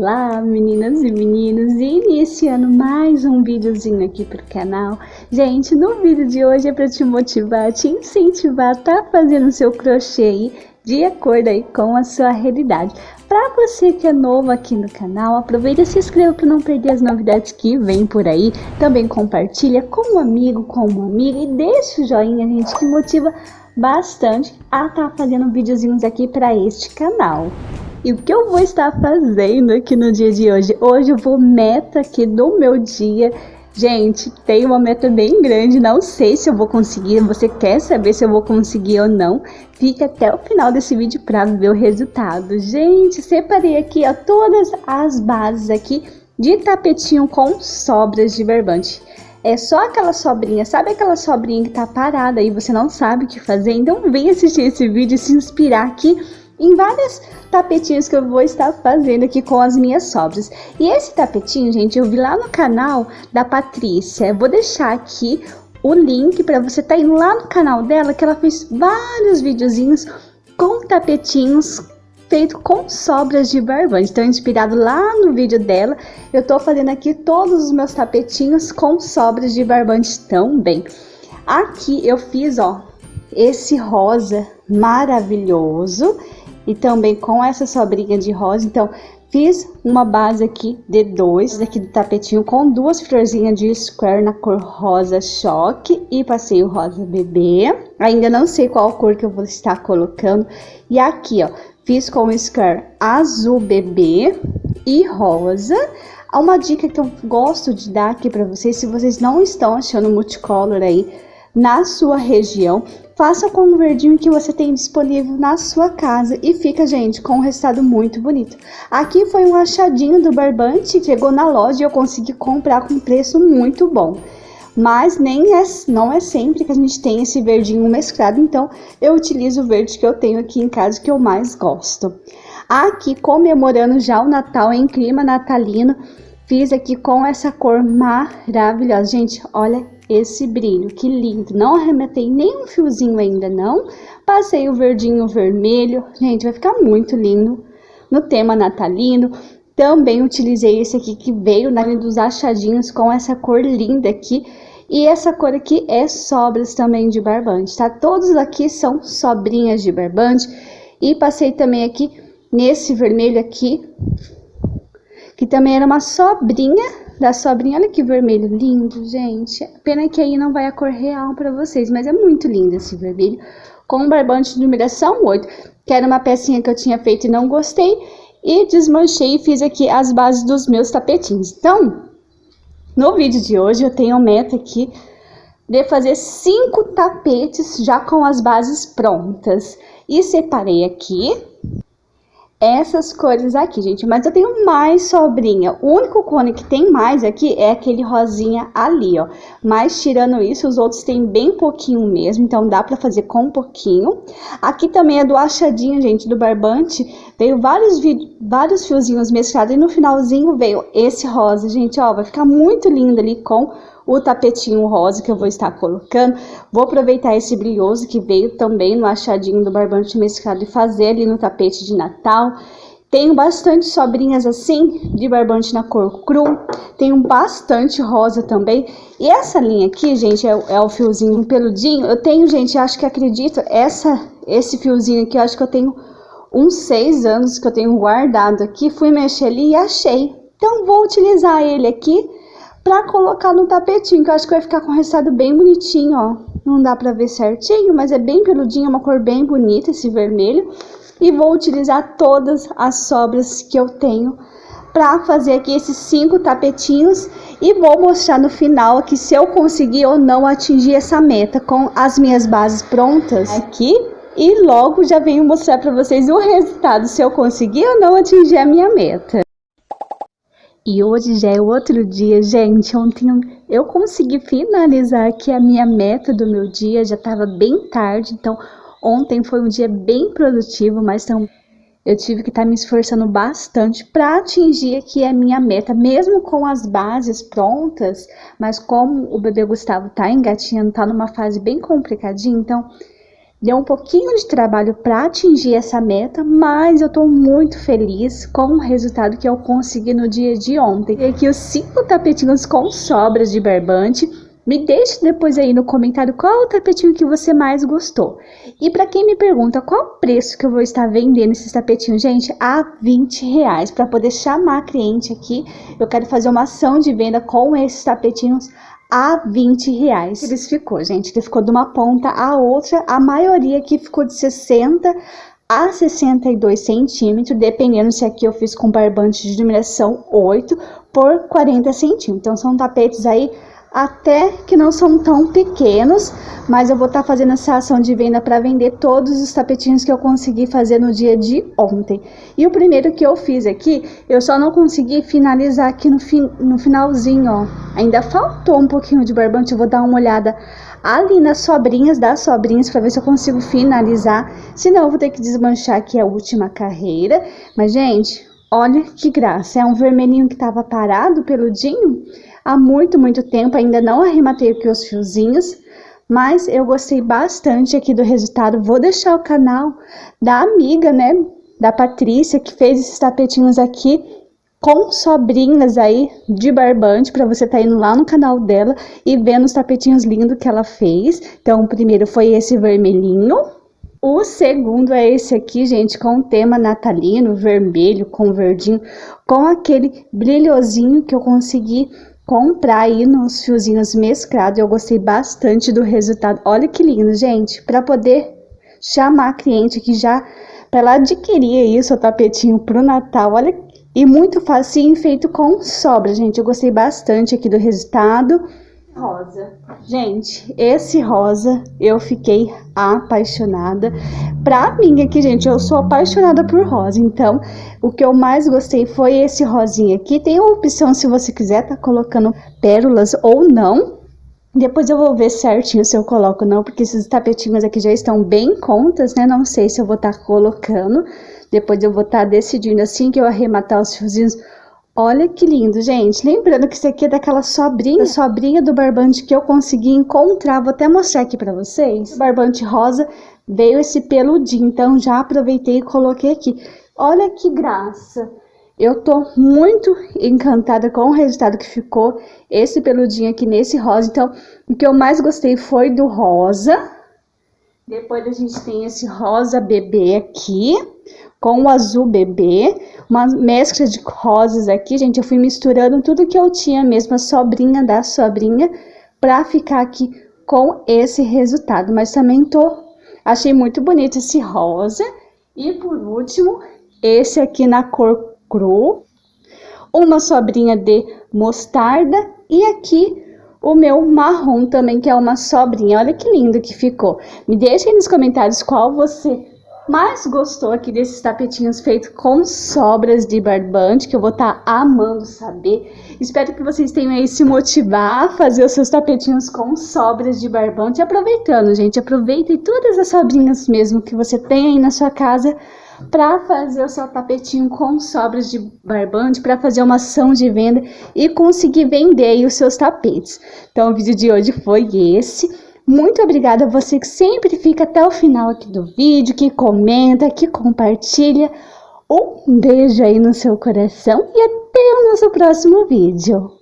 Olá, meninas e meninos, iniciando mais um videozinho aqui pro canal. Gente, no vídeo de hoje é para te motivar, te incentivar a tá fazendo seu crochê aí de acordo aí com a sua realidade. Para você que é novo aqui no canal, aproveita e se inscreva para não perder as novidades que vem por aí. Também compartilha com um amigo, com uma amiga e deixa o joinha, gente, que motiva bastante a tá fazendo videozinhos aqui para este canal. E o que eu vou estar fazendo aqui no dia de hoje? Hoje eu vou meta aqui do meu dia. Gente, tem uma meta bem grande, não sei se eu vou conseguir. Você quer saber se eu vou conseguir ou não? Fica até o final desse vídeo para ver o resultado. Gente, separei aqui ó, todas as bases aqui de tapetinho com sobras de barbante. É só aquela sobrinha, sabe aquela sobrinha que tá parada e você não sabe o que fazer? Então vem assistir esse vídeo e se inspirar aqui em vários tapetinhos que eu vou estar fazendo aqui com as minhas sobras. E esse tapetinho, gente, eu vi lá no canal da Patrícia. Eu vou deixar aqui o link para você estar indo lá no canal dela, que ela fez vários videozinhos com tapetinhos feito com sobras de barbante. Então, inspirado lá no vídeo dela, eu tô fazendo aqui todos os meus tapetinhos com sobras de barbante também. Aqui eu fiz, ó, esse rosa maravilhoso. E também com essa sobrinha de rosa, então fiz uma base aqui de dois, aqui do tapetinho, com duas florzinhas de square na cor rosa choque e passei o rosa bebê. Ainda não sei qual cor que eu vou estar colocando. E aqui, ó, fiz com o square azul bebê e rosa. Uma dica que eu gosto de dar aqui para vocês, se vocês não estão achando multicolor aí na sua região, faça com o verdinho que você tem disponível na sua casa e fica, gente, com um resultado muito bonito. Aqui foi um achadinho do barbante, chegou na loja e eu consegui comprar com um preço muito bom. Mas não é sempre que a gente tem esse verdinho mesclado, então eu utilizo o verde que eu tenho aqui em casa, que eu mais gosto. Aqui, comemorando já o Natal em clima natalino, fiz aqui com essa cor maravilhosa. Gente, olha esse brilho, que lindo. Não arremetei nem um fiozinho ainda não. Passei o verdinho vermelho. Gente, vai ficar muito lindo no tema natalino. Também utilizei esse aqui que veio na linha dos achadinhos com essa cor linda aqui. E essa cor aqui é sobras também de barbante, tá? Todos aqui são sobrinhas de barbante. E passei também aqui nesse vermelho aqui, que também era uma sobrinha da sobrinha. Olha que vermelho lindo, gente. Pena que aí não vai a cor real pra vocês, mas é muito lindo esse vermelho. Com barbante de numeração 8, que era uma pecinha que eu tinha feito e não gostei. E desmanchei e fiz aqui as bases dos meus tapetinhos. Então, no vídeo de hoje eu tenho a meta aqui de fazer 5 tapetes já com as bases prontas. E separei aqui essas cores aqui, gente, mas eu tenho mais sobrinha. O único cone que tem mais aqui é aquele rosinha ali, ó. Mas tirando isso, os outros tem bem pouquinho mesmo, então dá pra fazer com um pouquinho. Aqui também é do achadinho, gente, do barbante. Veio vários fiozinhos mesclados e no finalzinho veio esse rosa, gente, ó. Vai ficar muito lindo ali com o tapetinho rosa que eu vou estar colocando. Vou aproveitar esse brilhoso que veio também no achadinho do barbante mesclado e fazer ali no tapete de Natal. Tenho bastante sobrinhas assim de barbante na cor cru. Tenho bastante rosa também. E essa linha aqui, gente, é o fiozinho peludinho. Eu tenho, gente, acho que acredito, esse fiozinho aqui, eu acho que eu tenho uns 6 anos que eu tenho guardado aqui. Fui mexer ali e achei. Então vou utilizar ele aqui pra colocar no tapetinho, que eu acho que vai ficar com um resultado bem bonitinho, ó. Não dá pra ver certinho, mas é bem peludinho, é uma cor bem bonita esse vermelho. E vou utilizar todas as sobras que eu tenho pra fazer aqui esses 5 tapetinhos. E vou mostrar no final aqui se eu conseguir ou não atingir essa meta com as minhas bases prontas aqui. E logo já venho mostrar pra vocês o resultado, se eu conseguir ou não atingir a minha meta. E hoje já é outro dia, gente. Ontem eu consegui finalizar aqui a minha meta do meu dia, já estava bem tarde, então ontem foi um dia bem produtivo, mas eu tive que estar me esforçando bastante para atingir aqui a minha meta, mesmo com as bases prontas, mas como o bebê Gustavo tá engatinhando, tá numa fase bem complicadinha, então Deu um pouquinho de trabalho para atingir essa meta, mas eu tô muito feliz com o resultado que eu consegui no dia de ontem. E aqui os 5 tapetinhos com sobras de barbante. Me deixe depois aí no comentário qual o tapetinho que você mais gostou. E para quem me pergunta qual o preço que eu vou estar vendendo esses tapetinhos, gente, a R$20. Para poder chamar cliente aqui, eu quero fazer uma ação de venda com esses tapetinhos a R$20. Eles ficou, gente, ele ficou de uma ponta à outra, a maioria aqui ficou de 60 a 62 centímetros, dependendo se aqui eu fiz com barbante de numeração 8 por 40 centímetros. Então são tapetes aí até que não são tão pequenos, mas eu vou estar fazendo essa ação de venda para vender todos os tapetinhos que eu consegui fazer no dia de ontem. E o primeiro que eu fiz aqui, eu só não consegui finalizar aqui no finalzinho, ó. Ainda faltou um pouquinho de barbante, eu vou dar uma olhada ali nas sobrinhas, para ver se eu consigo finalizar. Senão eu vou ter que desmanchar aqui a última carreira. Mas, gente, olha que graça, é um vermelhinho que tava parado, peludinho, há muito tempo, ainda não arrematei aqui os fiozinhos, mas eu gostei bastante aqui do resultado. Vou deixar o canal da amiga, né, da Patrícia, que fez esses tapetinhos aqui com sobrinhas aí de barbante, para você tá indo lá no canal dela e vendo os tapetinhos lindos que ela fez. Então, o primeiro foi esse vermelhinho. O segundo é esse aqui, gente, com o tema natalino, vermelho com verdinho, com aquele brilhosinho que eu consegui comprar aí nos fiozinhos mesclados. Eu gostei bastante do resultado. Olha que lindo, gente, para poder chamar a cliente aqui já, para ela adquirir aí o seu tapetinho pro Natal. Olha, e muito facinho, feito com sobra, gente. Eu gostei bastante aqui do resultado. Rosa, gente, esse rosa eu fiquei apaixonada. Pra mim aqui, gente, eu sou apaixonada por rosa, então o que eu mais gostei foi esse rosinha aqui. Tem a opção se você quiser tá colocando pérolas ou não. Depois eu vou ver certinho se eu coloco ou não, porque esses tapetinhos aqui já estão bem contas, né? Não sei se eu vou estar colocando. Depois eu vou estar decidindo assim que eu arrematar os fiozinhos. Olha que lindo, gente. Lembrando que isso aqui é daquela sobrinha do barbante que eu consegui encontrar. Vou até mostrar aqui pra vocês. O barbante rosa veio esse peludinho, então já aproveitei e coloquei aqui. Olha que graça. Eu tô muito encantada com o resultado que ficou esse peludinho aqui nesse rosa. Então, o que eu mais gostei foi do rosa. Depois a gente tem esse rosa bebê aqui, com o azul bebê, uma mescla de rosas aqui, gente. Eu fui misturando tudo que eu tinha mesmo, a sobrinha da sobrinha, pra ficar aqui com esse resultado. Mas também achei muito bonito esse rosa. E por último, esse aqui na cor cru, uma sobrinha de mostarda e aqui o meu marrom também, que é uma sobrinha. Olha que lindo que ficou. Me deixem nos comentários qual você mais gostou aqui desses tapetinhos feitos com sobras de barbante, que eu vou estar amando saber. Espero que vocês tenham aí se motivar a fazer os seus tapetinhos com sobras de barbante. Aproveitando, gente, aproveitem todas as sobrinhas mesmo que você tem aí na sua casa para fazer o seu tapetinho com sobras de barbante, para fazer uma ação de venda e conseguir vender aí os seus tapetes. Então o vídeo de hoje foi esse. Muito obrigada a você que sempre fica até o final aqui do vídeo, que comenta, que compartilha. Um beijo aí no seu coração e até o nosso próximo vídeo.